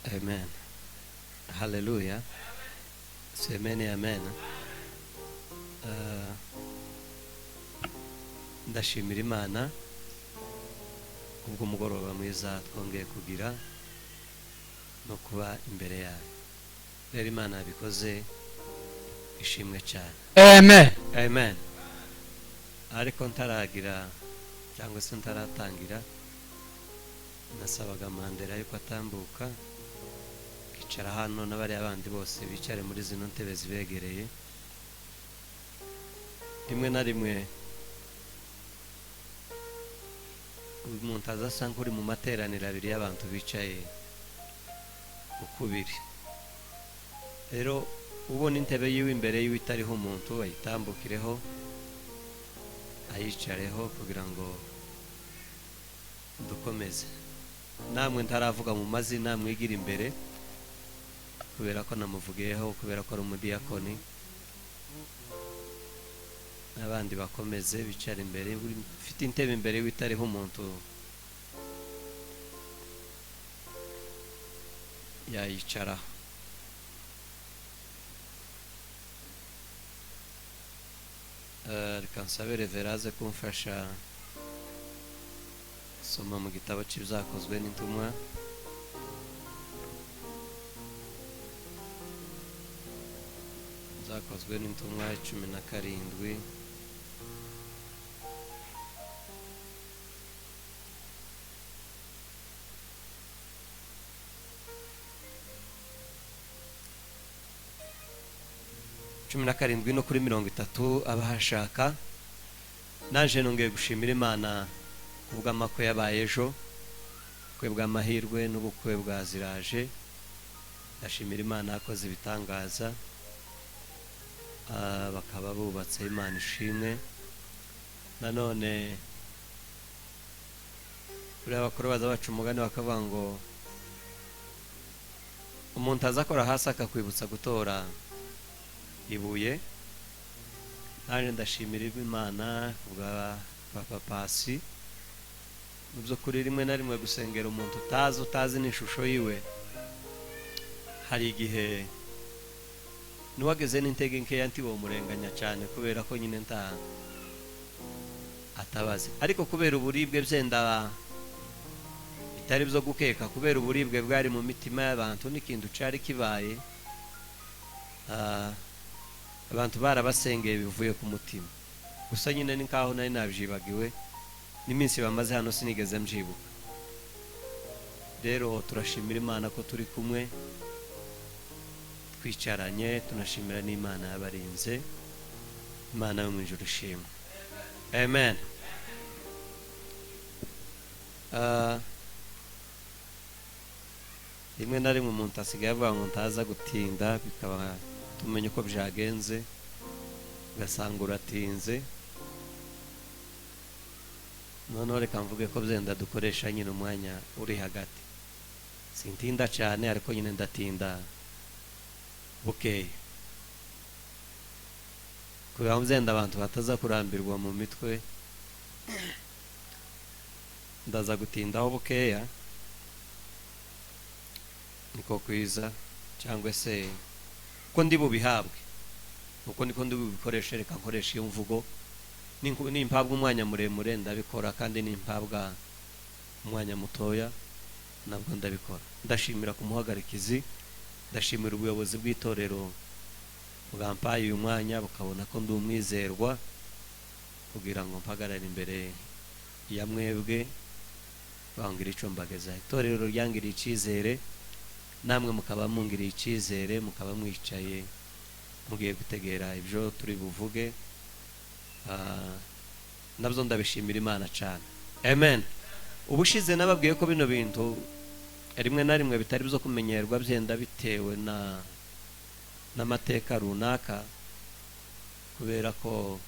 Amen. Hallelujah. Semeni amen. Ndashimira Imana kubw'umugoroba mwiza twongeye kugira no kuba imbere yayo. Rero Imana yabikoze ishimwe cyane. Amen. Amen. Ariko ntaragira cyangwa se ntaratangira nasabaga Mandela yuko atambuka kicara hano n'abari abandi bose bicare muri zino ntebe zibegereye. Rimwe na rimwe umuntu azasa nk'uri mu materaniro abiri y'abantu bicaye ukubiri. Rero ubona intebe yiwe imbere yiwe itariho umuntu ayitambukireho ayicareho kugira ngo dukomeze. Namwe ntaravuga mu mazina mwigira imbere kubera ko namuvugiyeho, kubera ko ari umudiyakoni. Abandi bakomeze bicara imbere, ufite intebe imbere witariho umuntu yayicaraho. Reka nsabe Reveraze kumfasha soma mu gitabo cy'ibyakozwe n'intumwa zakozwe n'intumwa 17. Cumi na karindwi no kuri 30 abahashaka. Naje nongeye gushimira Imana kubw'amako yabaye ejo, ubukwe bw'amahirwe n'ubukwe bwa Ziraje. Ndashimira Imana yakoze ibitangaza, bakaba bubatse, Imana ishimwe. Nanone kuri abakuru baza baca umugani bakavuga ngo umuntu azakora hasi akakwibutsa gutora ibuye. Naje ndashimira Imana kubwa Papa Pasi. Mu by'ukuri rimwe na rimwe gusengera umuntu utazi n'ishusho yiwe, hari igihe nuwageze n'intege nkeya ntibomurenganya cyane kubera ko nyine atabazi. Ariko kubera uburibwe byenda bitari byo gukeka, kubera uburibwe bwari mu mitima y'abantu n'ikintu cyari kibaye, abantu barabasengeye bivuye ku mutima. Gusa nyine ni nkaho nari nabyibagiwe, n'iminsi bamaze hano sinigeze mbyibuka. Rero turashimira Imana ko turi kumwe twicaranye, tunashimira n'Imana yabarinze. Imana yo mu ijuru ishimwe. Amen. Rimwe na rimwe umuntu asigaye avuga ngo ntaza gutinda, bikaba tumenye uko byagenze ugasanga uratinze. Noneho reka mvuge ko byenda dukoresha nyine umwanya uri hagati. Sintinda cyane ariko nyine ndatinda bukeye, kubera byenda abantu bataza kurambirwa mu mitwe. Ndaza gutindaho bukeya niko kwiza, cyangwa se ko ndi bubihabwe uko niko ndi bubikoreshe. Reka nkoresha iyo mvugo. Nimpabwa umwanya muremure ndabikora, kandi nimpabwa umwanya mutoya nabwo ndabikora. Ndashimira ku muhagarikizi, ndashimira ubuyobozi bw'itorero bwampaye uyu mwanya bukabona ko ndi umwizerwa kugira ngo mpagarare imbere ya mwebwe bangira icyo mbageza. Itorero ryangiriye icyizere, namwe mukaba mungiriye icyizere, mukaba mwicaye mugiye gutegera ibyo turi buvuge. Nabyo ndabishimira Imana cyane. Amen. Ubushize nababwiye ko bino bintu rimwe na rimwe bitari byo kumenyerwa, byenda bitewe n'amateka runaka, kubera ko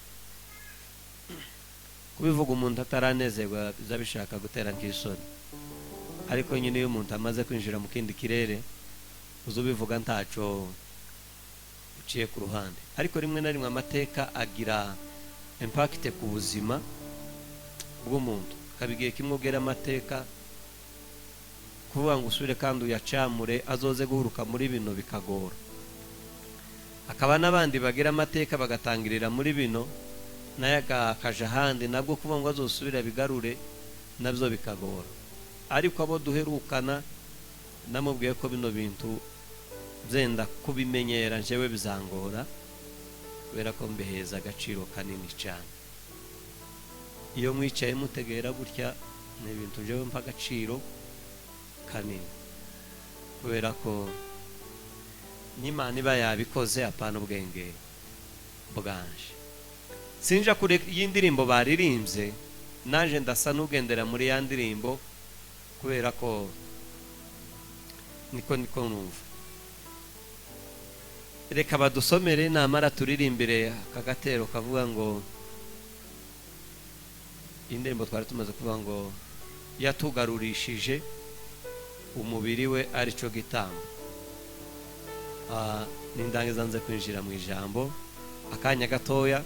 kubivuga umuntu ataranezerwa biza bishaka gutera nk'isoni. Ariko nyine iyo umuntu amaze kwinjira mu kindi kirere uzubivuga ntacyo uciye ku ruhande. Ariko rimwe na rimwe amateka agira impact ku buzima bw'umuntu. Kabigiye kimwe ubwira amateka kuvuga ngo usubire kandi uyacamure azoze guhuruka muri bino bikagora. Hakaba n'abandi bagira amateka bagatangirira muri bino naye akaja ahandi, nabwo kuvuga ngo azosubira bigarure nabyo bikagora. Ariko abo duherukana namubwiye ko bino bintu byenda kubimenyera njyewe bizangora, kubera ko mbeheza agaciro kanini cyane. Iyo mwicaye mutegera gutya ni ibintu njyewe mpa agaciro kanini, kubera ko n'Imana iba yabikoze apana ubwenge bwanje. Sinja kure y'indirimbo baririmbye, naje ndasa n'ugendera muri ya ndirimbo, kubera ko niko numva. Reka badusomere namara turirimbire aka gatero kavuga ngo, indirimbo twari tumaze kuvuga ngo yatugarurishije umubiri we ari cyo gitambo. Nindangiza nze kwinjira mu ijambo akanya gatoya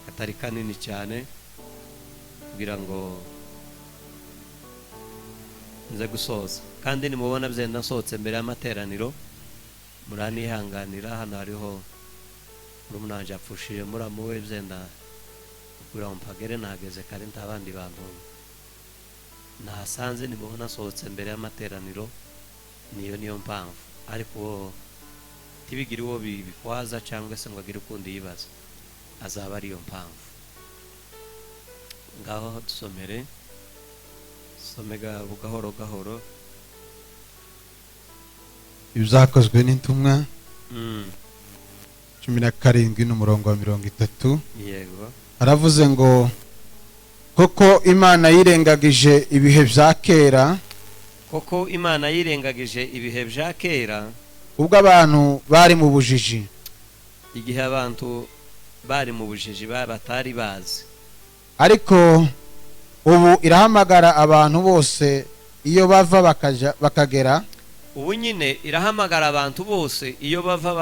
katari kanini cyane, kugira ngo nze gusoza. Kandi nimubona byenda nsohotse mbere y'amateraniro muranihanganira. Hano hariho umunanje apfushije muramu we, byenda kugira ngo mpagere nageze kare ntabandi bantu nahasanze. Nimubona nsohotse mbere y'amateraniro niyo mpamvu, ariko tibigire uwo bikwaza cyangwa se ngo agire ukundi yibaza, azaba ariyo mpamvu. Ngaho dusomere, somega gahoro gahoro. Ibyakozwe n'intumwa 17 n'umurongo wa 30. Yego. Aravuze ngo koko Imana yirengagije ibihe bya kera, koko Imana yirengagije ibihe bya kera, ubwo abantu bari mu bujiji. Igihe abantu bari mu bujiji batari bazi. Ariko ubu irahamagara abantu bose iyo bava bakagera. Ubu nyine irahamagara abantu bose iyo bava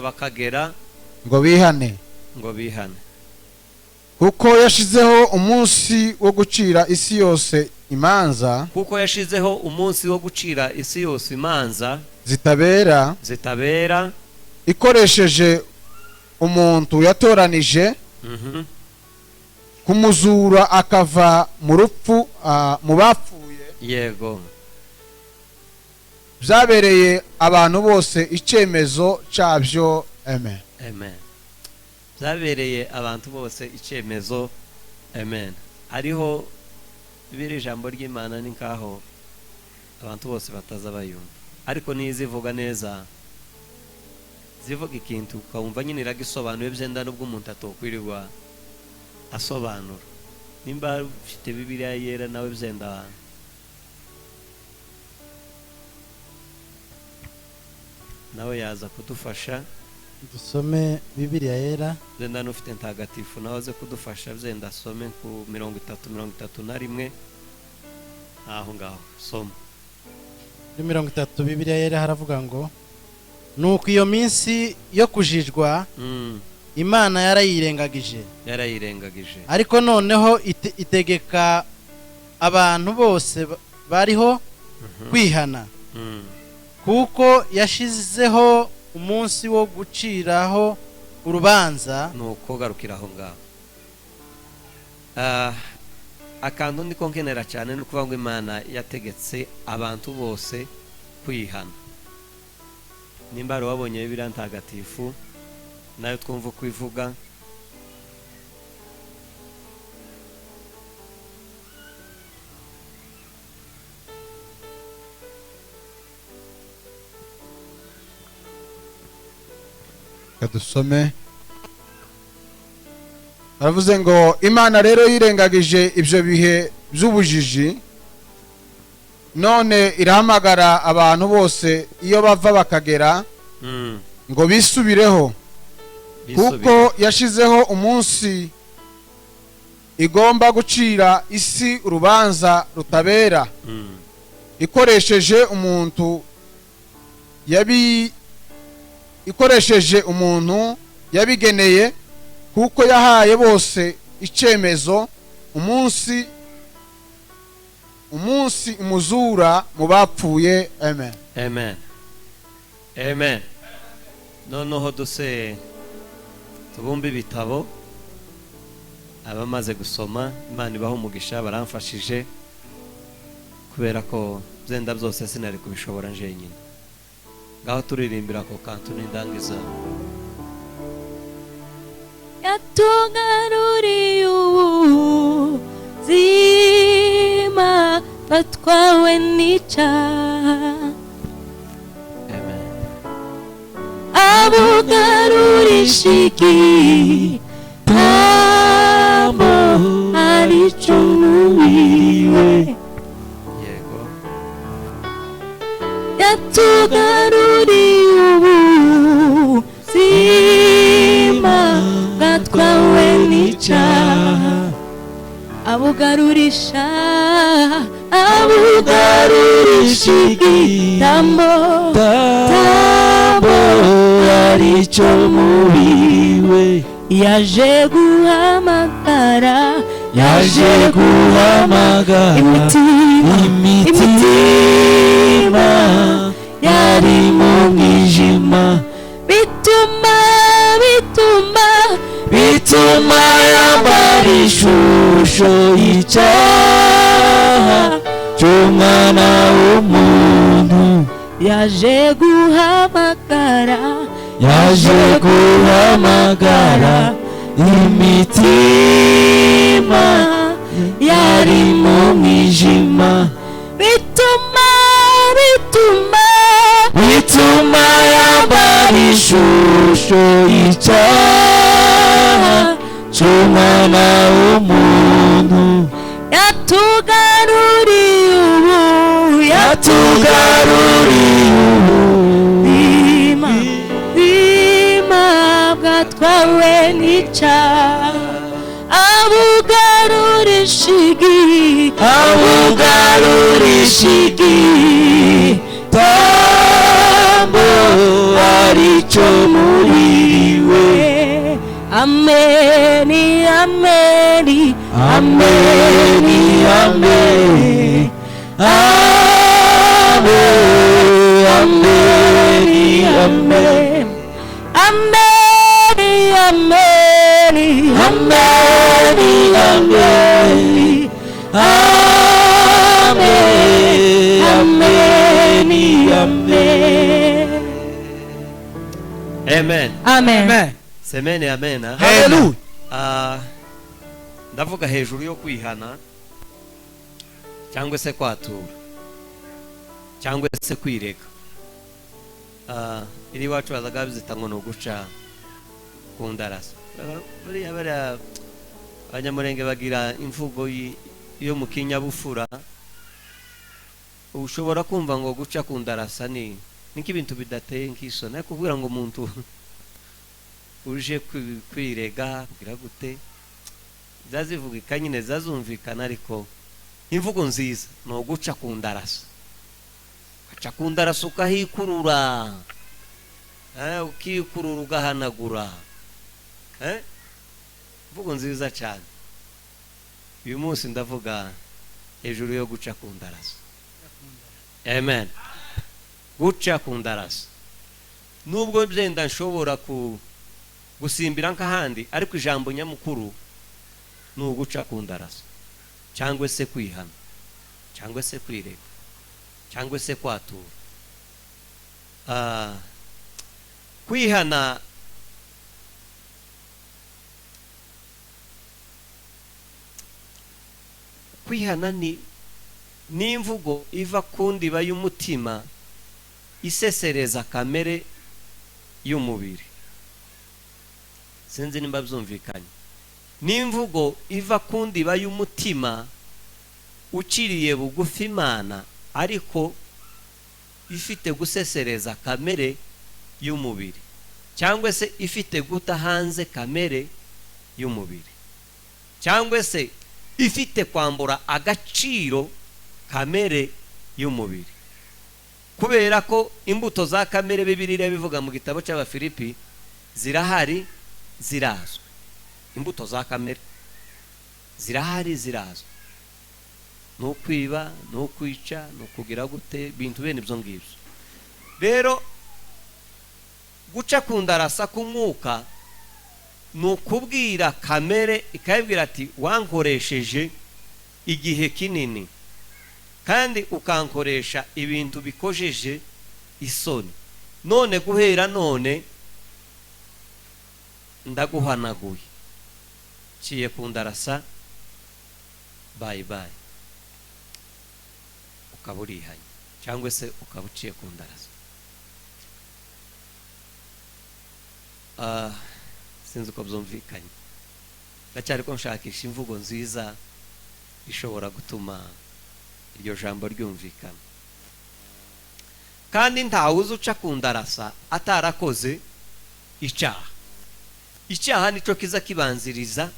bakagera ngo bihane. Kuko yashizeho umunsi wo gucira isi yose imanza. Kuko yashizeho umunsi wo gucira isi yose imanza zitabera ikoresheje umuntu yatoranije, kumuzura akava mu rupfu mu bapfuye. Yego. Byabereye abantu bose icyemezo cyabyo. Amen. Amen. Byabereye abantu bose icyemezo. Amen. Hariho biri ijambo ry'Imana ni nkaho abantu bose bataza bayumva, ariko nizivuga neza, zivuga ikintu ukawumva nyine iragisobanuye byenda nubwo umuntu atokwirirwa asobanura. Nimba ufite Bibiliya yera nawe byenda nawe yaza kudufasha dusome Bibiliya yera. Byenda n'ufite ntagatifu nawe aze kudufasha, byenda asome ku 30:31 aho ngaho. Soma 30 Bibiliya yera. Haravuga ngo nuko iyo minsi yo kujijwa Imana yarayirengagije, ariko noneho itegeka abantu bose bariho kwihana, kuko yashizeho umunsi wo guciraho urubanza. nuko garukira aho ngaho. Akantu ndiko nkenera cyane no kuvuga ngo Imana yategetse abantu bose kwihana. Nimba wabonye Bibiliya ntagatifu nayo twumva kwivuga, kadusome. Aravuze ngo Imana rero yirengagije ibyo bihe by'ubujiji, none irahamagara abantu bose iyo bava bakagera ngo bisubireho, kuko yashizeho umunsi igomba gucira isi urubanza rutabera, ikoresheje umuntu yabigeneye, kuko yahaye bose icyemezo umunsi umuzura mu bapfuye. Amen. Amen. Amen. Noneho duse tubumbe ibitabo abamaze gusoma, Imana ibaho umugisha, baramfashije kubera ko byenda byose sinari kubishobora njenyine. Ngaho turirimbira ko kantu n'indangiza. Yatugaruriye ubuzima batwawe n'icyaha, Amen. abugarurisha igitambo aricyo muriwe. Yego. Yatugaruriye ubuzima bwatwawe n'icyaha, abugarurisha igitambo aricyo muriwe. Yaje guhamagara imitima yari mu mwijima, bituma yambara ishusho y'icyaha cy'umwana w'umuntu. Yaje guhamagara imitima yari mu mwijima, bituma yambara ishusho y'icyaha cy'umwana w'umuntu. Yatugaruriye ubuzima bwatwawe n'icyaha, abugarurisha igitambo aricyo muriwe. Ameni, ameni, ameni, ameni, ameni, ameni, ameni, ameni, ameni, ameni, ameni, ameni. Amen. Amen. Semene amen. Hallelujah. Ndavuga hejuru yo kwihana cyangwa se kwatura cyangwa se kwirega. Iri wacu bazaga bizita ngo no guca ku ndarasa. Bariya abanyamurenge bagira imvugo yo mu kinyabufura. Ushobora kumva ngo guca ku ndarasa ni nk'ibintu bidateye nk'isoni, ariko kugira ngo umuntu uje kwirega kugira gute zazivugika nyine zazumvikana, ariko imvugo nziza no guca ku ndarasa. Ugaca ku ndarasa ukahikurura, ukikurura ugahanagura, imvugo nziza cyane. Uyu munsi ndavuga hejuru yo guca ku ndarasa. Amen. Guca ku ndarasa, nubwo byenda nshobora gusimbira nk'ahandi, ariko ijambo nyamukuru ni uguca ku ndarasa, cyangwa se kwihana, cyangwa se kwirega, cyangwa se kwatura. Kwihana ni imvugo iva ku ndiba y'umutima isesereza kamere y'umubiri. Sinzi nimba byumvikanye. Ni imvugo iva ku ndiba y'umutima uciriye bugufi Imana, ariko ifite gusesereza kamere y'umubiri, cyangwa se ifite guta hanze kamere y'umubiri, cyangwa se ifite kwambura agaciro kamere y'umubiri. Kubera ko imbuto za kamere Bibiliya bivuga mu gitabo cy'Abafilipi zirahari, zirazwe. Imbuto za kamere zirahari, zirazwe. ni ukwiba, ni ukwica, ni ukugira gute, ibintu bene ibyo ngibyo. Rero guca ku ndarasa k'umwuka ni ukubwira kamere ikayibwira ati wankoresheje igihe kinini kandi ukankoresha ibintu bikojeje isoni, none guhera none ndaguhanaguye, ciye ku ndarasa, bye bye, ukaba urihanye cyangwa se ukaba uciye ku ndarasa. Sinzi uko byumvikanye, ndacyari ko nshakisha imvugo nziza ishobora gutuma iryo jambo ryumvikana. Kandi ntawe uzi uca ku ndarasa atarakoze icyaha. Icyaha nicyo kiza kibanziriza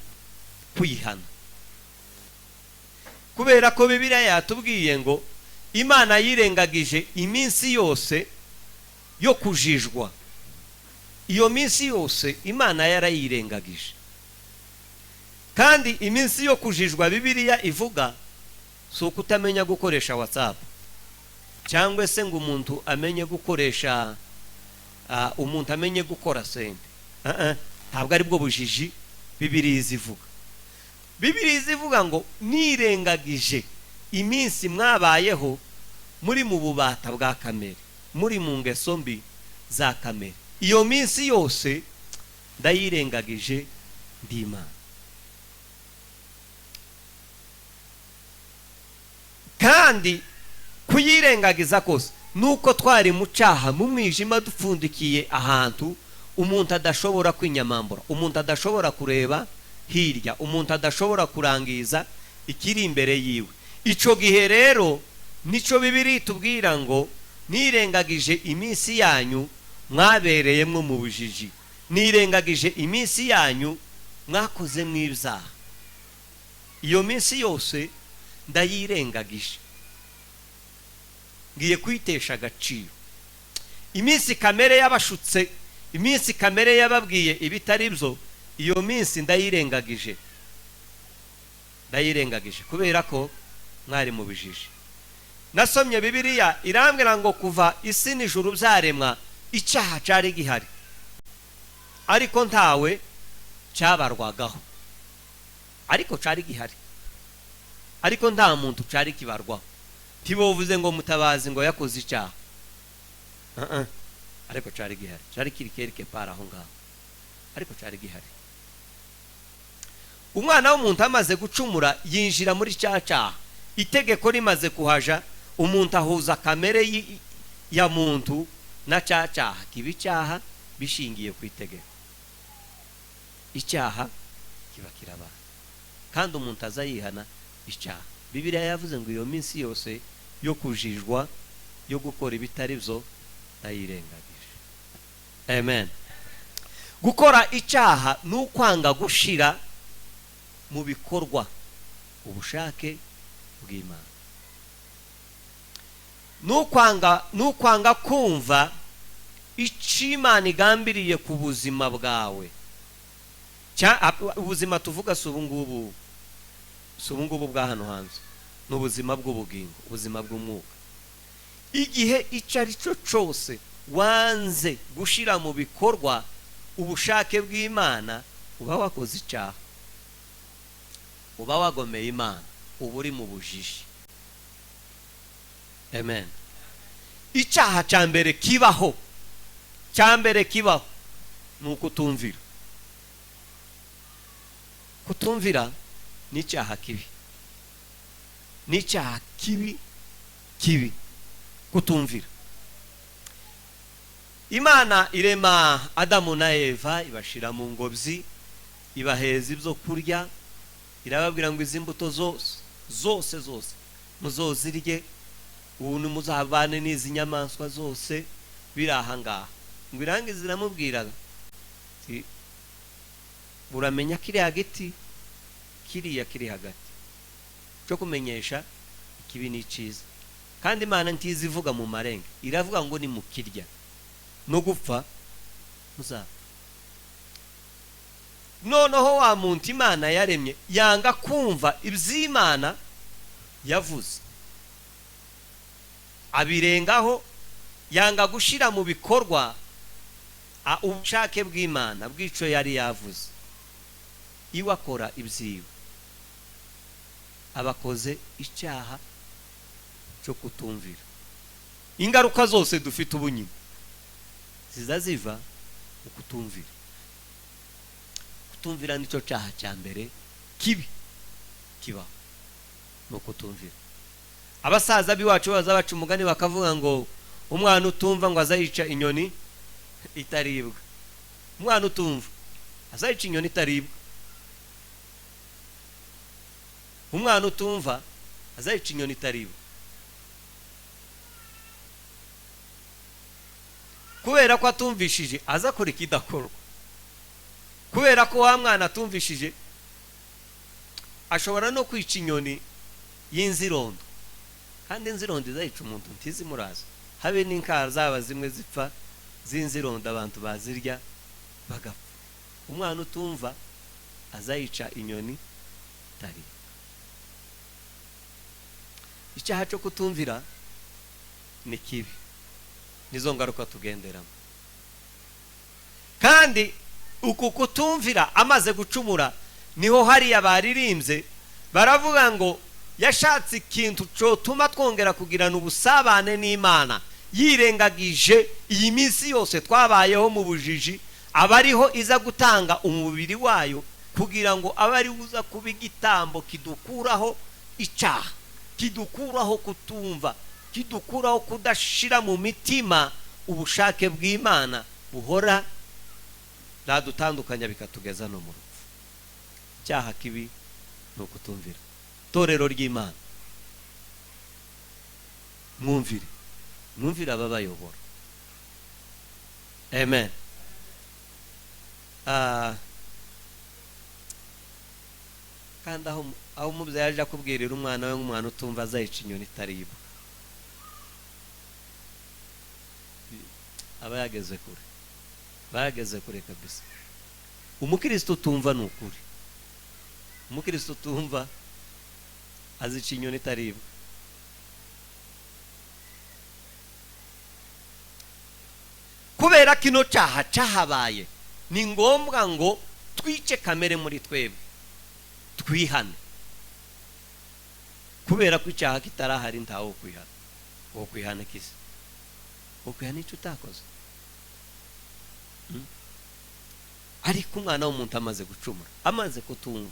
kwihana, kubera ko Bibiliya yatubwiye ngo Imana yirengagije iminsi yose yo kujijwa. Iyo minsi yose Imana yarayirengagije, kandi iminsi yo kujijwa Bibiliya ivuga si ukutamenya gukoresha WhatsApp cyangwa se ngo umuntu amenye gukoresha umuntu amenye gukora sente. Ntabwo ari bwo bujiji Bibiliya izivuga. Bibiliya izivuga ngo nirengagije iminsi mwabayeho muri mu bubata bwa kamere, muri mu ngeso mbi za kamere. Iyo minsi yose ndayirengagije ndi Imana. Kandi kuyirengagiza kose nuko twari mu cyaha, mu mwijima, dupfundikiye ahantu umuntu adashobora kwinyamambura, umuntu adashobora kureba hirya, umuntu adashobora kurangiza ikiri imbere yiwe. Ico gihe rero nico Bibiliya itubwira ngo nirengagije iminsi yanyu mwabereyemwo mu bujiji, nirengagije iminsi yanyu mwakoze mw'ibyaha. Iyo minsi yose ndayirengagije, ngiye kwitesha agaciro. Iminsi kamere yabashutse, iminsi kamere yababwiye ibitari byo, iyo minsi ndayirengagije, ndayirengagije kubera ko mwari mu bijiji. Nasomye Bibiliya irambwira ngo kuva isi n'ijuru byaremwa icyaha cyari gihari, ariko ntawe cyabarwagaho. Ariko cyari gihari, ariko nta muntu cyari kibarwaho. Tibovuze ngo Mutabazi ngo yakoze icyaha, ariko cyari gihari, cyari kiri kereke para aho ngaho, ariko cyari gihari. Umwana w'umuntu amaze gucumura yinjira muri cya cyaha, itegeko rimaze kuhaja, umuntu ahuza kamere ya muntu na cya cyaha, kiba icyaha bishingiye ku itegeko. Icyaha kiba kiraba, kandi umuntu azayihana icyaha. Bibiliya yavuze ngo iyo minsi yose yo kujijwa, yo gukora ibitari byo, ndayirengagije. Amen. Gukora icyaha ni ukwanga gushira mu bikorwa ubushake bw'Imana, nukwanga kumva icyo Imana igambiriye ku buzima bwawe. Ubuzima tuvuga si ubungubu bwa hano hanze, ni ubuzima bw'ubugingo, ubuzima bw'umwuka. Igihe icyo ari cyo cyose wanze gushira mu bikorwa ubushake bw'Imana, uba wakoze icyaha, uba wagomeye Imana, uba uri mu bujiji. Amen. Icyaha cya mbere kibaho, ni ukutumvira. Kutumvira ni icyaha kibi, ni icyaha kibi kutumvira. Imana irema Adamu na Eva, ibashira mu ngobyi, ibaheza ibyo kurya, irababwira ngo izi mbuto zose muzozirye, ubu muzabane n'izi nyamaswa zose biri aha ngaha. Ngo irangize iramubwira ati uramenya kiriya giti kiriya kiri hagati cyo kumenyesha ikibi n'icyiza. Kandi Imana ntizi ivuga mu marenga, iravuga ngo ni mukirya no gupfa muzapfa. Noneho wa muntu Imana yaremye yanga kumva iby'Imana yavuze abirengaho, yanga gushira mu bikorwa ubushake bw'Imana bw'ico yari yavuze. Iwe akora ibyiwe, abakoze icyaha cyo kutumvira. Ingaruka zose dufite ubunyine ziza mu kutumvira. Kutumvira nicyo cyaha cya mbere kibi kiba, no kutumvira. Abasaza biwacu baza baca umugani bakavuga ngo umwana utumva ngo azayica inyoni itaribwa. Umwana utumva azayica inyoni itaribwa. Umwana utumva azayica inyoni itaribwa. Kubera ko atumvishije azakora ikidakorwa. Kubera ko wa mwana atumvishije ashobora no kwica inyoni y'inzirondo, kandi inzirondo izayica umuntu ntizimuraza. Habe n'inkara zaba zimwe zipfa z'inzirondo abantu bazirya bagapfa. Umwana utumva azayica inyoni itari. Icyaha cyo kutumvira ni kibi, nizo ngaruka tugenderamo. Kandi uku kutumvira amaze gucumura niho hariya baririmbye baravuga ngo yashatse ikintu cyotuma twongera kugirana ubusabane n'Imana, yirengagije iyi minsi yose twabayeho mu bujiji, abariho iza gutanga umubiri wayo kugira ngo abari uza kuba igitambo kidukuraho icyaha, kidukuraho kutumva, kidukuraho kudashira mu mitima ubushake bw'Imana buhora radutandukanya bikatugeza no mu rupfu. Icyaha kibi no kutumvira. Torero ry'Imana, mwumvire ababayobora. Amen. Kandi aho umubyeyi yaje akubwirira umwana we nk'umwana utumva azayica inyoni itaribwa, aba yageze kure, bageze kure kabisa. Umukristo utumva ni ukuri. Umukristo utumva azica inyoni itaribwa. Kubera kino cyaha cyahabaye, ni ngombwa ngo twice kamere muri twebwe, twihane. Kubera ko icyaha kitarahari ntawo kwihana. Wo kwihana kisi, wo kwihana icyo utakoze. Ariko umwana w'umuntu amaze gucumura, amaze kutumva,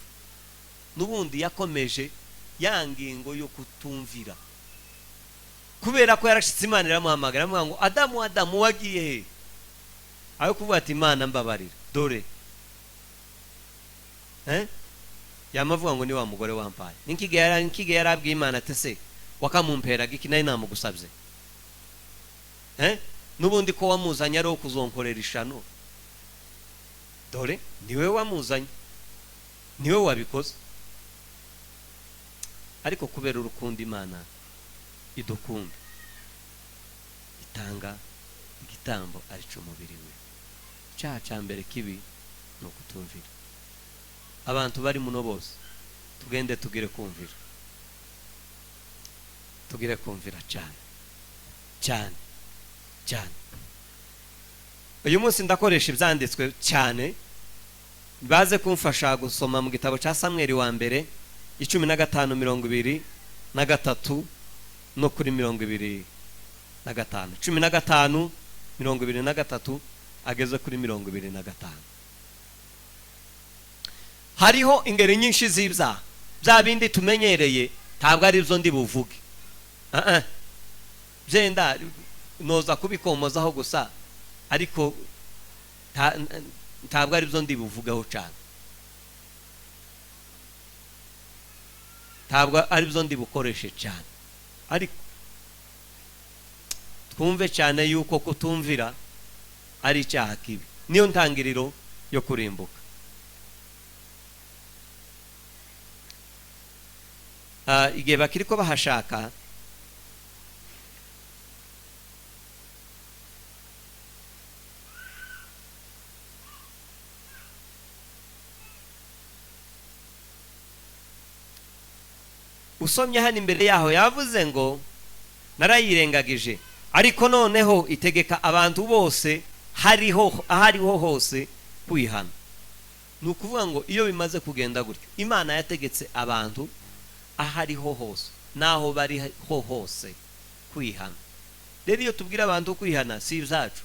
n'ubundi yakomeje ya ngingo yo kutumvira. Kubera ko yarashitse Imana iramuhamagara amuha ngo Adamu, Adamu wagiye he? Ayo kuvuga ati Imana mbabarira, dore yamavuga ngo ni wa mugore wampaye. Ninkige yarabwiye Imana ati se wakamumpera giki nayo namugusabye? N'ubundi ko wamuzanye ari wo kuzonkorera ishano, dore niwe wamuzanye, niwe wabikoze. Ariko kubera urukundo Imana idukunda, itanga igitambo arico umubiri we. Icyaha cya mbere kibi no kutumvira. Abantu bari muno bose tugende tugire kumvira, tugire kumvira cyane cyane cyane. Uyu munsi ndakoresha ibyanditswe cyane baze kumfasha gusoma mu gitabo cya Samweli wa mbere 15:23 no kuri 25. 15:23 ageze kuri 25. Hariho ingeri nyinshi z'ibyaha, bya bindi tumenyereye, ntabwo ari byo ndi buvuge. Byenda noza kubikomozaho gusa, ariko ntabwo ari byo ndi buvugaho cyane, ntabwo ari byo ndi bukoreshe cyane. Ariko twumve cyane yuko kutumvira ari icyaha kibi, niyo ntangiriro yo kurimbuka. Igihe bakiri ko bahashaka, usomye hano imbere yaho yavuze ngo narayirengagije, ariko noneho itegeka abantu bose ahariho hose kwihana. ni ukuvuga ngo iyo bimaze kugenda gutyo, Imana yategetse abantu ahariho hose naho bariho hose kwihana. Rero iyo tubwira abantu kwihana, si ibyacu,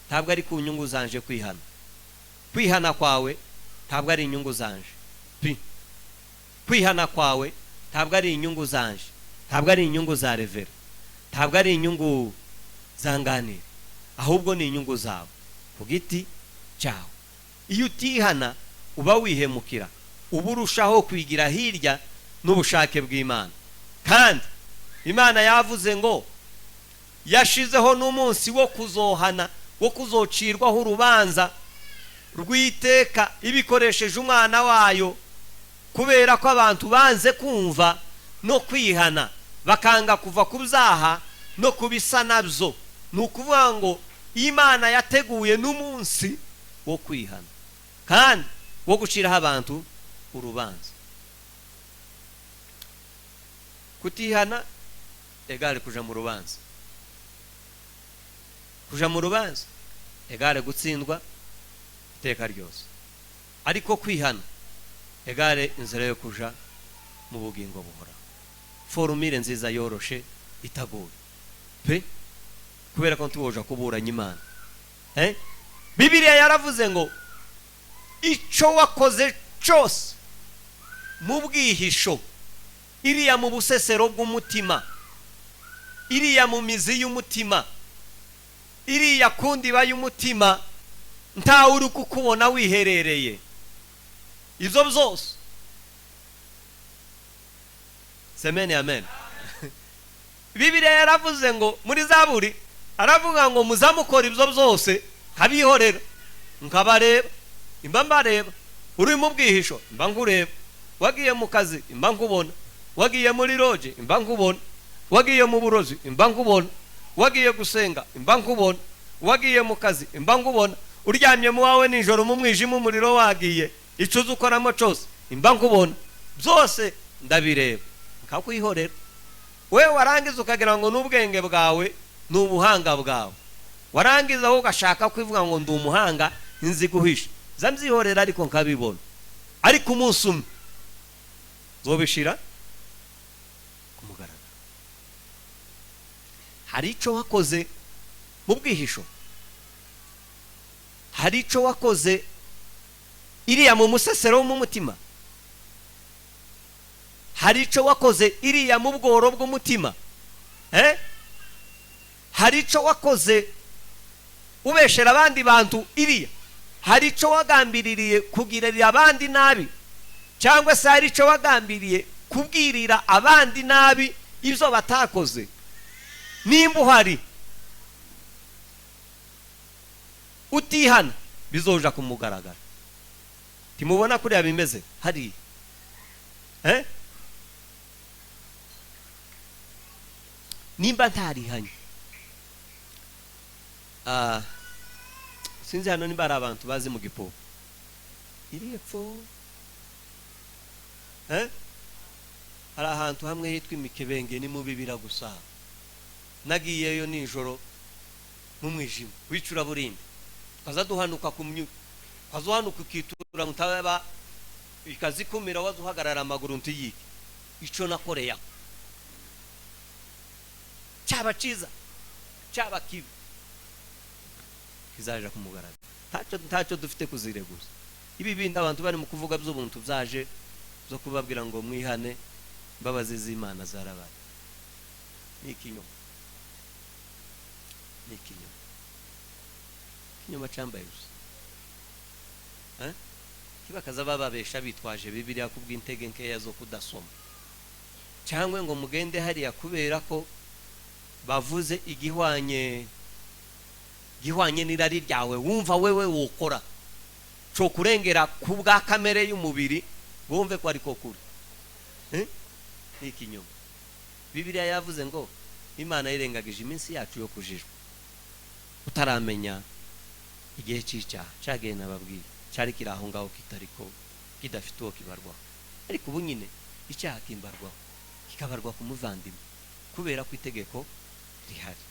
ntabwo ari ku nyungu zanje kwihana. Kwihana kwawe ntabwo ari inyungu zanje, kwihana kwawe ntabwo ari inyungu zanje, ntabwo ari inyungu za revera, ntabwo ari inyungu zanganira, ahubwo ni inyungu zawe ku giti cyawe. Iyo utihana uba wihemukira, uba urushaho kwigira hirya n'ubushake bw'Imana. Kandi Imana yavuze ngo yashizeho n'umunsi wo kuzohana, wo kuzocirwaho urubanza rw'iteka ibikoresheje umwana wayo, kubera ko abantu banze kumva no kwihana, bakanga kuva ku byaha no kubisa nabyo. ni ukuvuga ngo Imana yateguye n'umunsi wo kwihana kandi wo guciraho abantu urubanza. Kutihana egare kuja mu rubanza, kuja mu rubanza egare gutsindwa iteka ryose, ariko kwihana egare inzira yo kuja mu bugingo buhora. Formule nziza yoroshe itagoye pe, kubera ko ntuwoja kuburanya Imana. Bibiliya yaravuze ngo ico wakoze cyose mu bwihisho, iriya mu busesero bw'umutima, iriya mu mizi y'umutima, iriya kundiba y'umutima, ntawe uri kukubona wiherereye. Izo byose semeni amen. Bibiliya yaravuze ngo muri Zaburi aravuga ngo muzamukora ibyo byose nkabihorera, nkabareba imba mbareba. Uri mu bwihisho imba nkureba, wagiye mu kazi imba nkubona, wagiye muri loje imba nkubona, wagiye mu burozi imba nkubona, wagiye gusenga imba nkubona, wagiye mu kazi imba nkubona, uryamye mu wawe nijoro mu mwijima umuriro wagiye, icuza ukoramo cyose imba nkubona, byose ndabireba nkakwihorera. We warangiza ukagira ngo n'ubwenge bwawe n'ubuhanga bwawe, warangiza aho ugashaka kwivuga ngo ndi umuhanga nzi guhisha, zambyihorera ariko nkabibona. Ariko umunsi umwe zobishira ku mugaragaro. Hari ico wakoze mu bwihisho, hari ico wakoze iriya mu musesero w'umutima, hari ico wakoze iriya mu bworo bw'umutima, hari ico wakoze ubeshera abandi bantu iriya, hari ico wagambiririye kugirira abandi nabi, cyangwa se hari ico wagambiriye kubwirira abandi nabi ibyo batakoze. Nimba uhari utihana bizoja ku mugaragaro. Timubona kuriya bimeze hari nimba ntarihanye. Sinzi hano nimba ari abantu bazi mu Gipo iri epfo, hari ahantu hamwe hitwa Imikebenge, ni mu Bibira gusa. Nagiyeyo nijoro mu mwijima wicura burindi, kaza duhanuka ku myuka, kazohanuka ukitura mutaba ikazikumira, wazuhagarara amaguru ntiyiki. Ico nakoreya cyaba ciza cyaba kibi kizaje kumugaragara. Ntacyo dufite kuzireguza. Ibi bindi abantu bari mu kuvuga by'ubuntu byaje zo kubabwira ngo mwihane, imbabazi z'Imana zarabaye. Ni ikinyoma, ni ikinyoma, ikinyoma cyambaye gusa. Kibakaza bababesha bitwaje Bibiliya kubw'intege nkeya zo kudasoma, cyangwa ngo mugende hariya kubera ko bavuze igihwanye n'irari ryawe wumva wewe wokora cyo kurengera ku bwa kamere y'umubiri, wumve ko ariko kuri. Ni ikinyoma. Bibiliya yavuze ngo Imana yirengagije iminsi yacu yo kujijwa. Utaramenya igihe cy'icyaha cyagiye nababwiye, cyari kiraho ngaho kitariko kidafite uwo kibarwaho, ariko ubu nyine icyaha kimbarwaho. kikabarwa ku muvandimwe kubera ko itegeko rihari.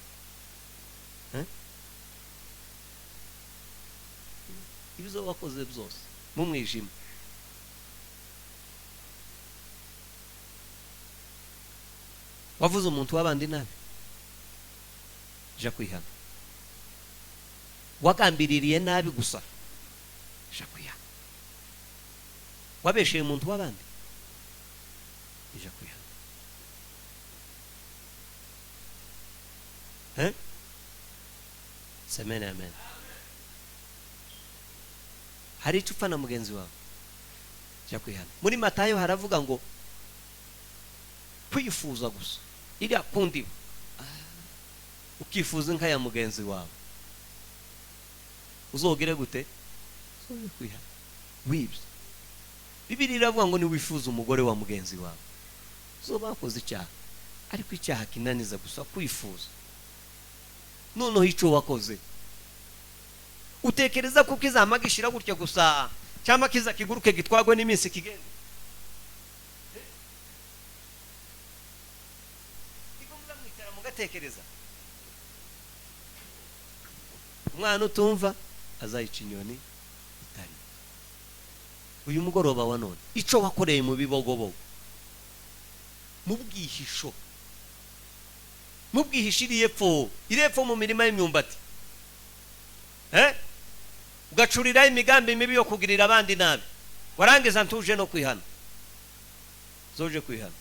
Ibyo wakoze byose mu mwijima, wavuze umuntu w'abandi nabi, ja kwihana. Wagambiririye nabi gusa, ja kwihana. Wabesheye umuntu w'abandi, ja kwihana. Semene amen. Hari icyo upfa na mugenzi wawe, ja kwihana. Muri Matayo haravuga ngo kwifuza gusa iriya kundi ukifuza inka ya mugenzi wawe, uzogere gute? Uzoge kwihana wibye. Bibiliya iravuga ngo niwifuza umugore wa mugenzi wawe uzoba wakoze icyaha, ariko icyaha kinaniza gusa kwifuza. Noneho icyo wakoze utekereza ko kizama gishira gutya gusa, cyangwa kiza kiguruke gitwagwe n'iminsi kigenda? Igomba mwitera mugatekereza. Umwana utumva azayica inyoni itari. Uyu mugoroba wa none icyo wakoreye mu bibogobogo, mu bwihisho, mu bwihishiriye irepfo mu mirima y'imyumbati, ugacurira imigambi mibi yo kugirira abandi nabi, warangiza ntuje no kwihana. Zoje kwihana,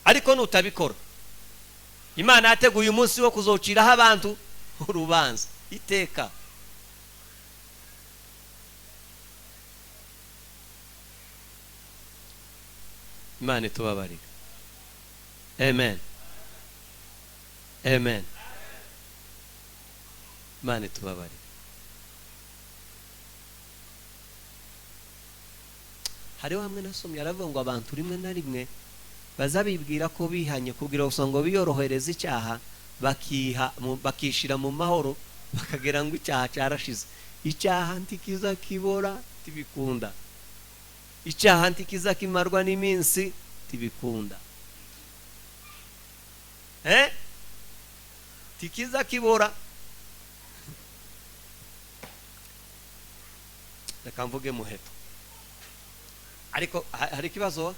ariko nutabikora Imana yateguye umunsi wo kuzociraho abantu urubanza iteka. Imana itubabarire. Amen. Amen. Imana itubabarire. Hariho hamwe nasomye aravuga ngo abantu rimwe na rimwe bazabibwira ko bihanye kugira ngo biyorohereze icyaha, bakishira mu mahoro, bakagera ngo icyaha cyarashize. Icyaha ntikiza kibora, tibikunda. Icyaha ntikiza kimarwa n'iminsi, tibikunda. Tikiza kibora. Reka mvuge muheto, ariko hari ikibazo.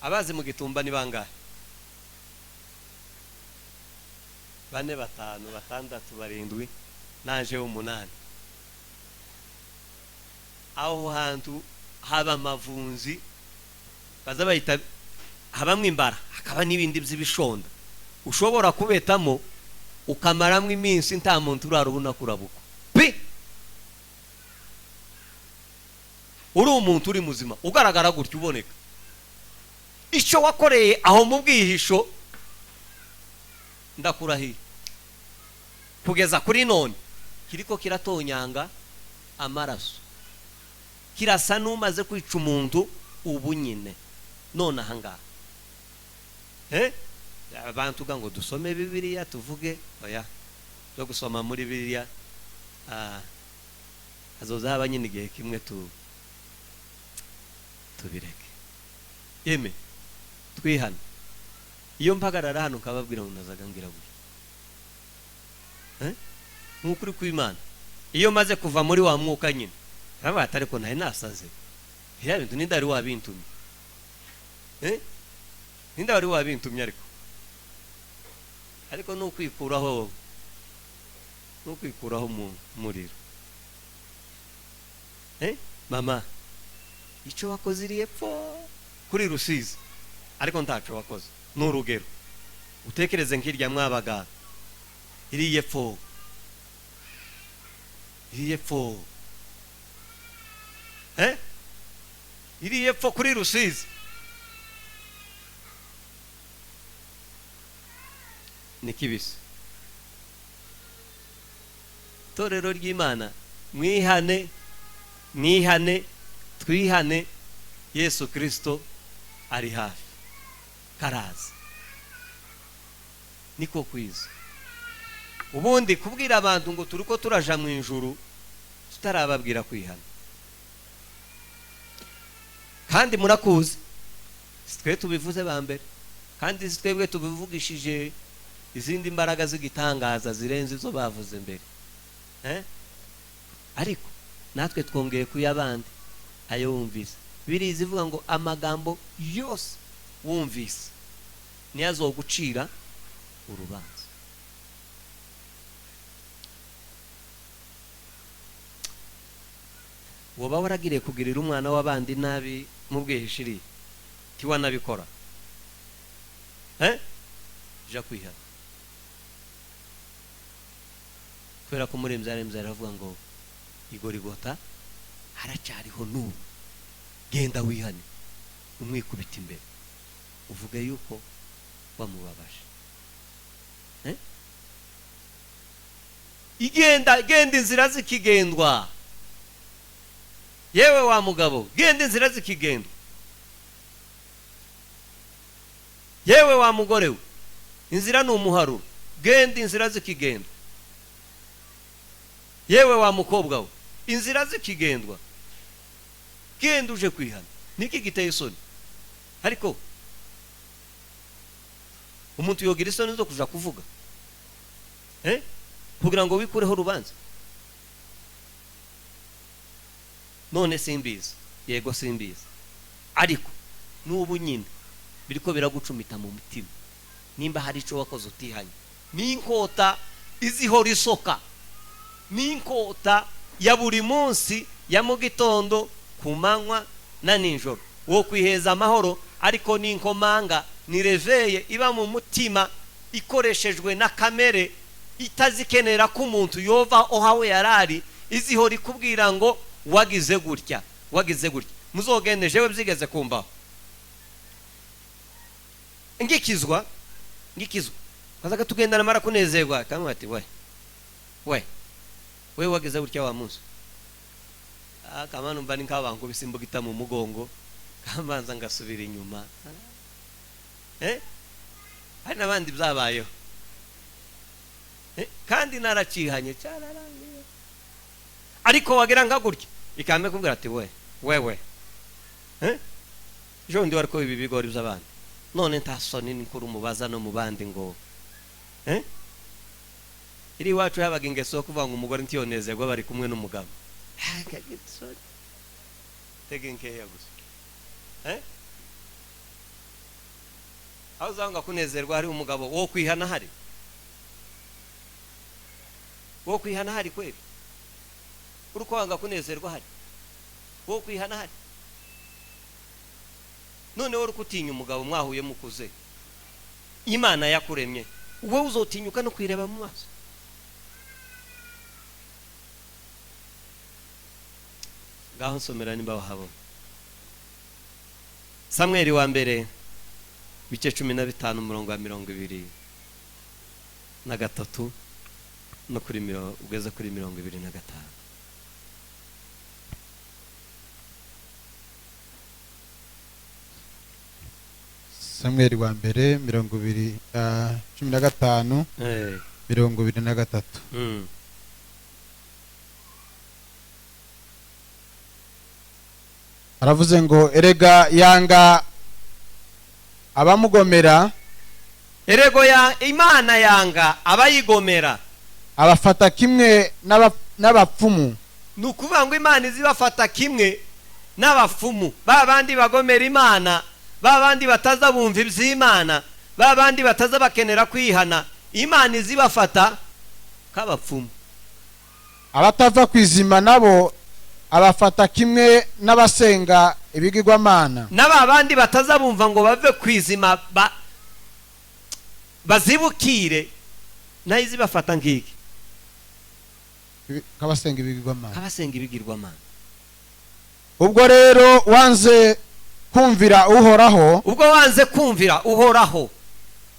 Abazi mu Gitumba ni bangahe? 4, 5, 6, 7, nanje 8. Aho hantu haba amavunzi, baza bayita habamwe imbara, hakaba n'ibindi by'ibishonda ushobora kubetamo ukamaramwe iminsi nta muntu urarubona kurabuka. Uri umuntu uri muzima ugaragara gutyo uboneka. Icyo wakoreye aho mu bwihisho, ndakurahiye kugeza kuri none kiriko kiratonyanga amaraso, kirasa n'umaze kwica umuntu ubu nyine none ahangaha. Abantu ngo dusome Bibiliya tuvuge oya, zo gusoma muri Bibiliya hazoza haba nyine igihe kimwe tubireke. Yeme twihana. Iyo mpagarara hano ukababwira ngo nazaga ngira gutya, nk'ukuri kw'Imana, iyo maze kuva muri wa mwuka nyine abata, ariko nahe nasaze ya bintu nindari wabintumye, nindari wabintumye, ariko nukwikuraho mu muriro. Mama, icyo wakoze iri epfo kuri Rusizi, ariko ntaco wakoze. N'urugero utekereze nk'irya mwabaga iri epfo, iri epfo kuri Rusizi. Ni kibisi. Torero ry'Imana, mwihane, twihane. Yesu Kristo ari hafi, karaza. Niko kwiza. Ubundi kubwira abantu ngo turiko turaja mu ijuru tutarababwira kwihana. kandi murakuzi twe tubivuze ba mbere kandi twebwe tubivugishije izindi mbaraga z'igitangaza zirenze izo bavuze mbere ariko natwe twongeye kuyabandi ayo wumvise birizi ivuga ngo amagambo yose wumvise niyo azogucira urubanza. woba waragiriye kugirira umwana w'abandi nabi mu bwihishiriye tiwanabikora ja kwihana kubera ko Umuremyi aravuga ngo igorigota haracyariho n'ubu genda wihane umwikubita imbere uvuge yuko wamubabaje genda inzira zikigendwa. Yewe wa mugabo genda inzira zikigendwa. Yewe wa mugore we inzira ni umuharuro genda inzira zikigendwa. Yewe wa mukobwa we inzira zikigendwa genda uje kwihana. Niki giteye isoni? Ariko umuntu yogira isoni zo kuja kuvuga kugira ngo wikureho urubanza. None simbizi, yego simbizi, ariko n'ubu nyine biriko biragucumita mu mutima nimba hari ico wakoze utihanye. N'inkota izihora isoka, n'inkota ya buri munsi ya mu gitondo ku manywa na ninjoro wo kwiheza amahoro, ariko n'inkomanga ni reveye iba mu mutima ikoreshejwe na kamere itazikenera ko umuntu yova ohawe yarari, izihora ikubwira ngo wagize gutya wagize gutya. Muzogende jewe byigeze kumbaho ngikizwa kazaga tugendana mara kunezerwa kamwe ati we wagize gutya wa munsi kama numva ni nkabango bisimbugita mu mugongo kamanza ngasubira inyuma hari nabandi byabayeho kandi naracihanye cyararangiye, ariko wagira nka gutya ikambe kumbwira ati wewe jo ndi wariko ibi bigori by'abandi none ntasoni nikuru mubaza no mubandi ngo iri wacu yabaga ingeso yo kuvuga ngo umugore ntiyonezerwa bari kumwe n'umugabo tegenkeya gusa aho zanga kunezerwa hari umugabo wo kwihana hari kweli uruko wanga kunezerwa hari wo kwihana hari none wari kutinya umugabo mwahuye mukuze Imana yakuremye wowe uzotinyuka no kwireba mu maso. Ngaho nsomera nimba wahabona Samweli wa mbere bice 15 umurongo wa 23 no kuri ugeze kuri 25. Samweli wa mbere 15 23. Aravuze ngo erega yanga abamugomera, erego ya Imana yanga abayigomera, abafata kimwe n'abapfumu. Nukuvuga ngo Imana izibafata kimwe n'abapfumu, babandi bagomera Imana, babandi bataza bumva iby'Imana, babandi bataza bakenera kwihana. Imana izibafata k'abapfumu. Abatava kwizima nabo abafata kimwe n'abasenga ibigirwamana, n'abandi bataza bumva ngo bave kwizima bazibukire, nayo izibafata ngiki kabasenga ibigirwamana. Ubwo rero wanze kumvira uhoraho,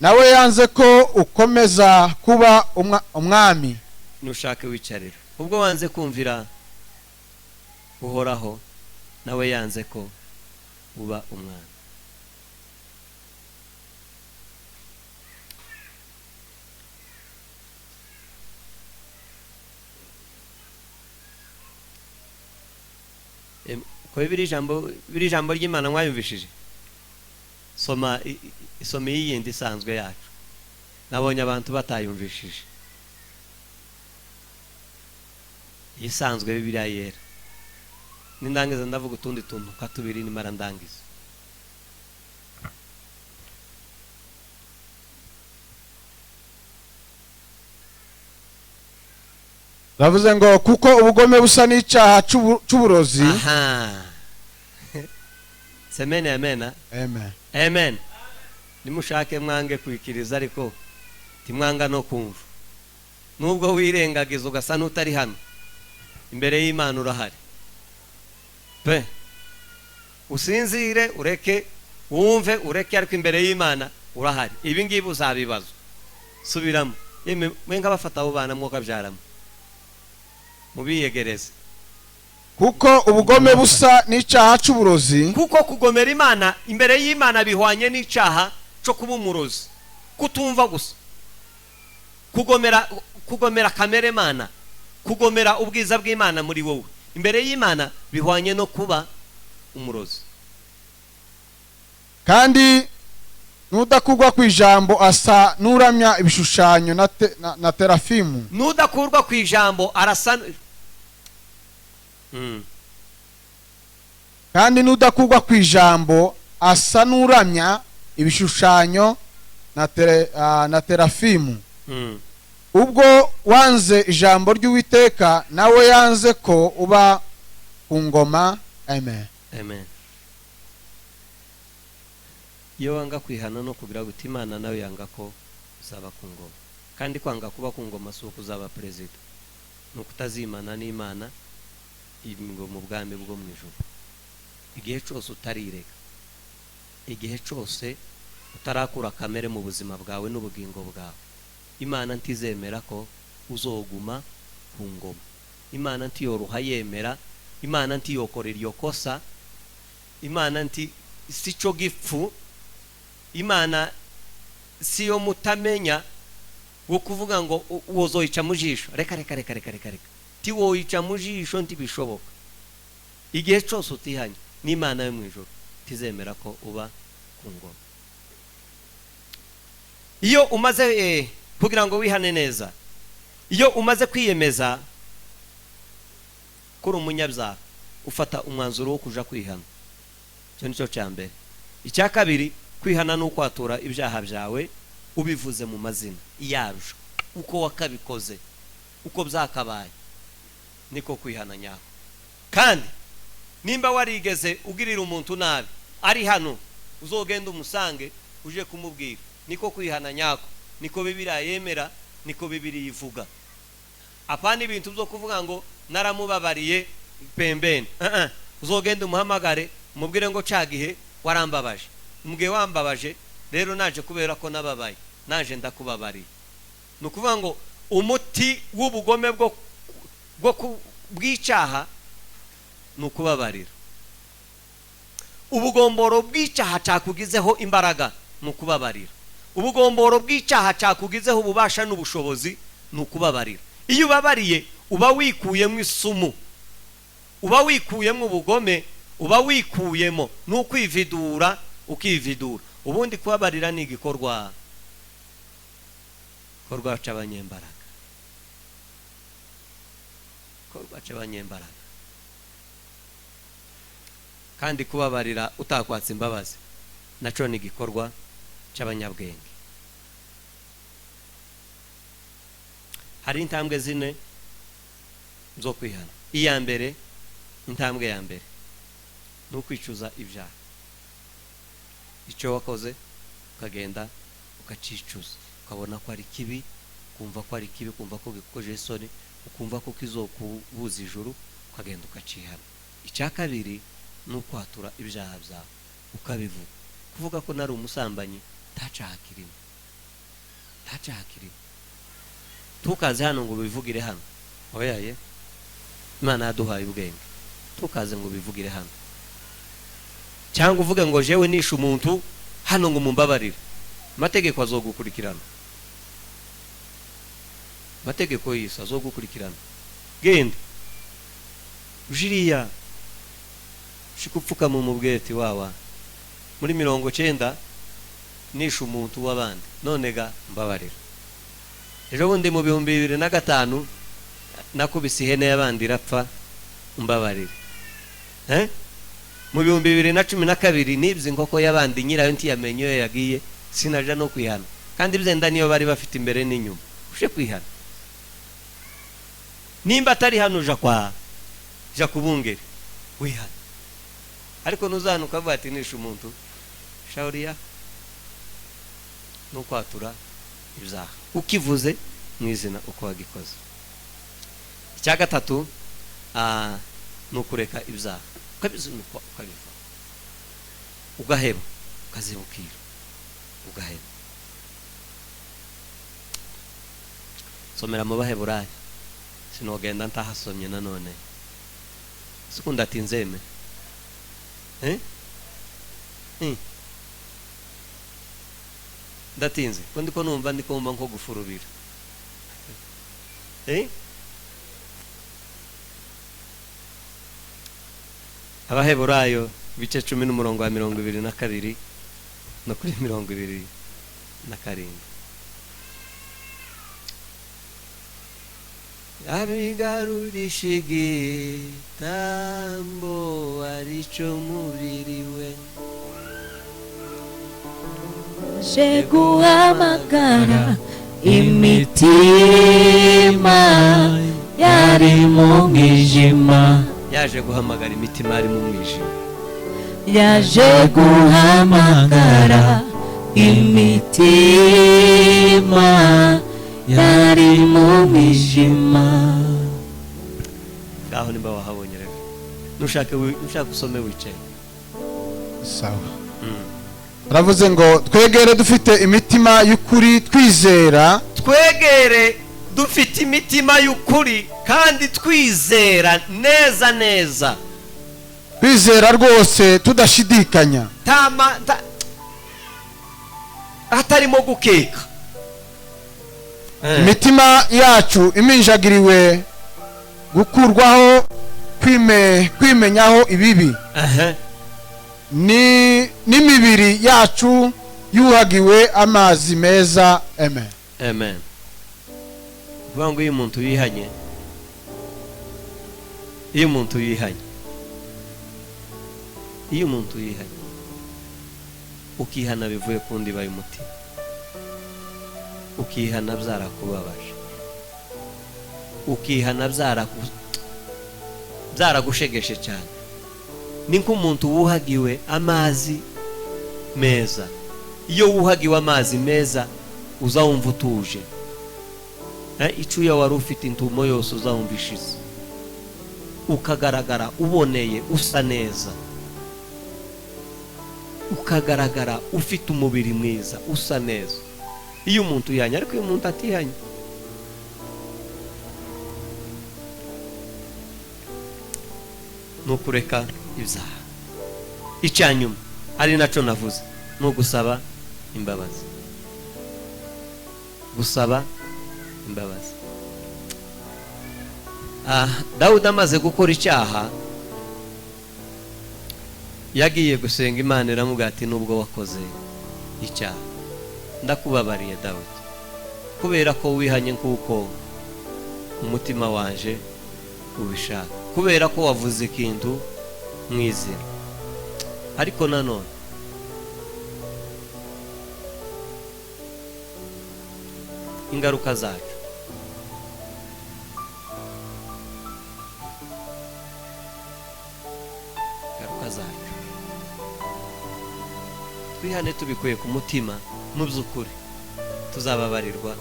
nawe yanze ko ukomeza kuba umwami. Nushake wicarira. Ubwo wanze kumvira uhoraho, nawe yanze ko uba umwami. ko biri jambo ry'Imana mwayumvishije. Soma yindi isanzwe yacu. Nabonye abantu batayumvishije. Isanzwe Bibiliya yera. Nindangiza ndavuga utundi tuntu katubiri nimara ndangiza. Bavuze ngo kuko ubugome busa n'icyaha cy'uburozi. Aha. Semene amena. Amen. Amen. Nimushake mwange kwikiriza ariko timwanga no kumva. Nubwo wirengagiza ugasa n'utari hano. Imbere y'Imana urahari. Pe. Usinzire ureke wumve ureke ariko imbere y'Imana urahari. Ibi ngibi uzabibazo. Subiramo. Mwenga bafata abo bana mwoka byaramo. Mubiyegereze. Kuko ubugome busa n'icyaha cy'uburozi. Kuko kugomera Imana imbere y'Imana bihwanye n'icyaha cyo kuba umurozi. Kutumva gusa. Kugomera kamere Imana. Kugomera ubwiza bw'Imana muri wowe. Imbere y'Imana bihwanye no kuba umurozi. Kandi nudakurwa ku ijambo asa nuramya ibishushanyo na terafimu. Nudakurwa ku ijambo arasa Kandi nudakurwa ku ijambo asa nuramya ibishushanyo na terafimu. Ubwo wanze ijambo ry'Uwiteka nawe yanze ko uba ku ngoma. Amen. Amen. Iyo wanga kwihana no kugira guti Imana nawe yanga ko uzaba ku ngoma. Kandi kwanga kuba ku ngoma si ukuzaba perezida. No kutazimana n'Imana ngo mu bwami bwo mu ijuru. Igihe cyose utarirega. Igihe cyose utarakura kamere mu buzima bwawe n'ubugingo bwawe. Imana ntizemera ko uzoguma ku ngoma. Imana ntiyoroha yemera. Imana ntiyokorera iyo kosa. Imana si cyo gipfu. Imana si yo mutamenya wo kuvuga ngo wozoyica mu jisho. Reka. Ti woyica mu jisho ntibishoboka. Igihe cyose utihanye n'Imana yo mu ijuru tizemera ko uba ku ngoma. Iyo umaze kugira ngo wihane neza, iyo umaze kwiyemeza kuri umunyabyaha ufata umwanzuro wo kuja kwihana. Cyo nicyo cyambere. Icya kabiri kwihana no kwatura ibyaha byawe ubivuze mu mazina yarusha uko wakabikoze uko byakabaye niko kwihana nyako. Kandi nimba warigeze ugirira umuntu nabi ari hano uzogenda umusange uje kumubwira niko kwihana nyako. Niko Bibiliya yemera, niko Bibiliya ivuga. Apana ibintu byo kuvuga ngo naramubabariye pembeni. Uzogenda umuhamagare mubwire ngo cagihe warambabaje. Mugihe wambabaje rero naje kubera ko nababaye naje ndakubabariye. Nukuvuga ngo umuti w'ubugome bw'icyaha nukubabarira. Ubugomboro bw'icyaha cyakugizeho imbaraga nukubabarira. Ubugomboro bw'icyaha cyakugizeho ububasha n'ubushobozi nukubabarira. Iyo ubabariye uba wikuyemo isumu, uba wikuyemo ubugome, uba wikuyemo n'ukwividura ukividura. Ubundi kubabarira ni igikorwa c'abanyembaraga. Kandi kubabarira utakwatsa imbabazi naco ni igikorwa c'abanyabwenge. Hari intambwe zine zo kwihana. Iya mbere, intambwe ya mbere ni ukwicuza ibyaha. Icyo wakoze ukagenda ukacicuza, ukabona ko ari kibi, kumva ko ari kibi, kumva ko gikoje isoni, ukumva ko kizokubuza ijuru, ukagenda ukacihana. Icya kabiri ni ukwatura ibyaha byawe ukabivuga. Kuvuga ko nari umusambanyi ntacaha kirimo. Tukaze hano ngo bivugire hano. Oyaye. Imana yaduhaye ubwenge. Tukaze ngo bivugire hano. Cyangwa uvuge ngo jewe nishe umuntu hano ngo mumbabarire. Amategeko azogukurikirana. Amategeko y'Isi azogukurikirana. Genda. Ujiriya. shikupfuka mu mubweti wawa muri 90 nishe umuntu w'abandi none ga mbabarira. Ejo bundi mu 2005 nakubise ihene y'abandi irapfa mbabarira. Mu 2012 nibye inkoko y'abandi nyirayo ntiyamenye yo yagiye sinaja no kwihana kandi byenda niyo bari bafite imbere n'inyuma ushe kwihana. Nimba atari hano ja kubungere wihana ariko nuzanuka bati nishe umuntu shauriya no kwatura ibyaha ukivuze mu izina uko wagikoze. Icya gatatu no kureka ibyaha ukabizunuka ukabiva ugaheba ukazibukira ugaheba. Somera mu Baheburayo sinogenda ntahasomye nanone sikunda tinzeme ndatinze ko ndiko numva ndikomba nko gufurubira Abaheburayo bice 10 n'umurongo wa 22 no kuri 27. Abigarurisha igitambo arico mubiri we aje guhamagara imitima yari mu mwijima. Yaje guhamagara imitima yari mu mwijima. Yaje guhamagara imitima yari mu mwijima. Ngaho nimba wahabonye rero nushaka usome wicaye sawa. Aravuze ngo twegere dufite imitima y'ukuri twizera. Twegere dufite imitima y'ukuri kandi twizera neza neza. Twizera rwose tudashidikanya. Hatarimo gukeka. Imitima yacu iminjagiriwe gukurwaho kwimenyaho ibibi. N'imibiri yacu yuhagiwe amazi meza. Amen. Amen. Vango iyo umuntu yihanye ukihana bivuye kundi baye umutima ukihana byarakubabaje ukihana byaragushegeshe cyane. Ni nk'umuntu wuhagiwe amazi meza. Iyo wuhagiwe amazi meza uzawumva utuje. Icuya wari ufite intumo yose uzawumva ishize ukagaragara uboneye usa neza ukagaragara ufite umubiri mwiza usa neza iyo umuntu yihanye. Ariko iyo umuntu atihanye no kureka ibyaha. Icyanyuma ari naco navuze no gusaba imbabazi. Gusaba imbabazi. Dawudi amaze gukora icyaha yagiye gusenga Imana iramubwira ati nubwo wakoze icyaha ndakubabariye Dawudi kubera ko wihanye kuko umutima wanje ubishaka, kubera ko wavuze ikintu mwizera. Ariko nanone ingaruka zacu twihane tubikuye ku mutima mu by'ukuri tuzababarirwa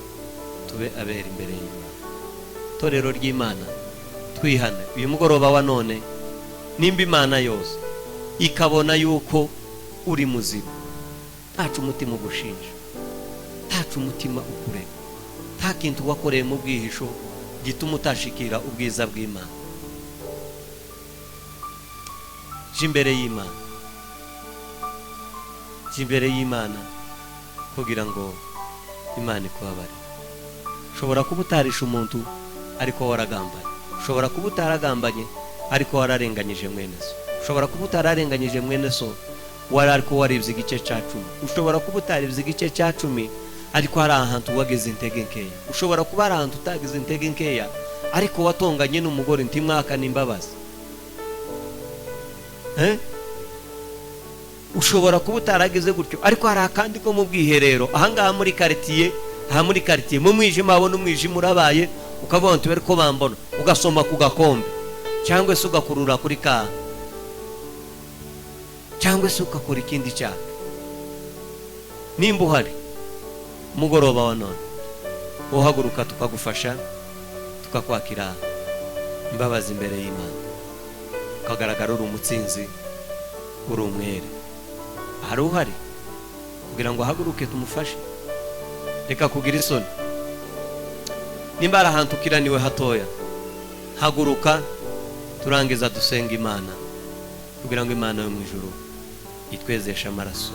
tube abera imbere y'Imana. Torero ry'Imana twihane uyu mugoroba wa none. Nimba Imana yose ikabona yuko uri muzima ntacu umutima ugushinja ntacu umutima ukurega nta kintu wakoreye mu bwihisho gituma utashikira ubwiza bw'Imana. Jimbere y'Imana kugira ngo Imana ikubabare. Ushobora kuba utarisha umuntu ariko waragambanye, ushobora kuba utaragambanye ariko wararenganyije mwene so. ushobora kuba utararenganyije mwene so wari ariko waribye igice cya 10. ushobora kuba utaribye igice cya 10 ariko hari ahantu wageze intege nkeya. ushobora kuba hari ahantu utagize intege nkeya ariko watonganye n'umugore ntimwaka n'imbabazi. ushobora kuba utarageze gutyo ariko hari akandi ko mu bwiherero ahangaha muri quartier, mu mwijima abona umwijima urabaye ukabona nti bari ko bambona, ugasoma ku gakombe cyangwa se ugakurura kuri ka, cyangwa se ukakora ikindi cyaha. nimba uhari mugoroba wa none uhaguruka tukagufasha, tukakwakira imbabazi imbere y'Imana, ukagaragara uri umutsinzi, uri umwere. hari uhari kugira ngo ahaguruke tumufashe? reka kugira isoni. nimba ari ahantu ukiraniwe hatoya, haguruka turangiza dusenga Imana kugira ngo Imana yo mu ijuru itwezeshe amaraso.